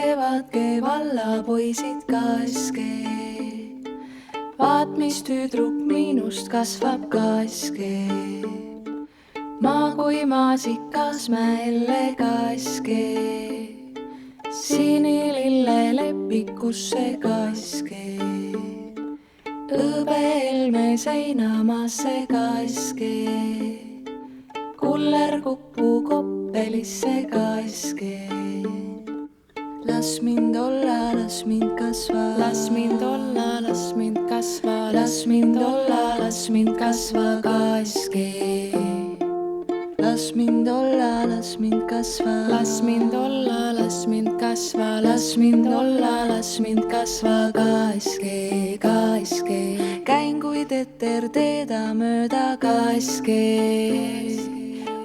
vaatke vallapoisid kaske. Vaat, mis tüdruk minust kasvab kaske. Ma kui maasikas mäelle kaske. Sinilille lepikusse kaske. Õbeelme seinamaasse kaske. Kuller kupu koppelisse kaske. Las mind olla, las mind kasva, las mind olla, las mind kasva, las mind olla, las mind kasva kaske. Las mind olla, las mind kasva, las mind olla, las mind kasva, las mind olla, las mind kasva kaske, kaske. Käin kui teter teeda mööda kaske.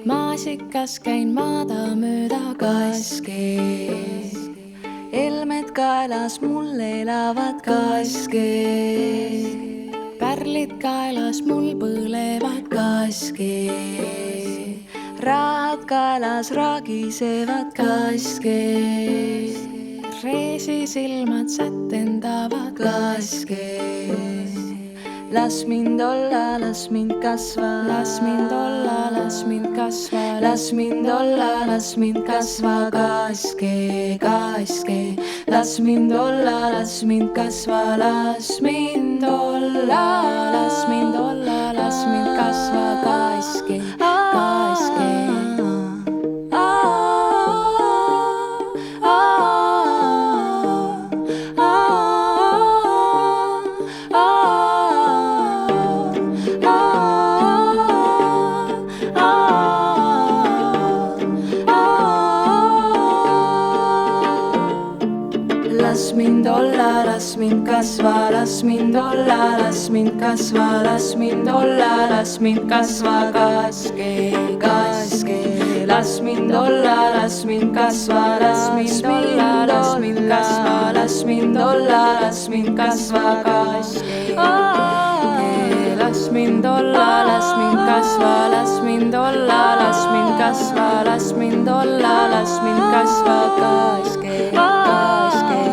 Maasikas käin maada mööda kaske. Elmed kaelas mul elavad kaske. Pärlid kaelas mul põlevad kaske. Rahad kaelas raagisevad kaske. Reesi silmad sätendavad kaske. Las mind olla, las mind kasva, las mind olla, las mind kasva, las mind olla, las mind kasva kaske, kaske. Las mind olla, las mind kasva, las mind olla, las mind olla, las mind kasva kaske, kaske. Las mind olla, las mind kasva, las mind olla, las mind kasva, las mind olla, las mind kasva kaske, kaske. Las mind olla, las mind kasva, las mind olla, las mind kasva, las mind olla, las mind kasva kaske. Las mind olla, las mind kasva, las mind olla, las mind kasva, las mind olla, las mind kasva kaske, kaske.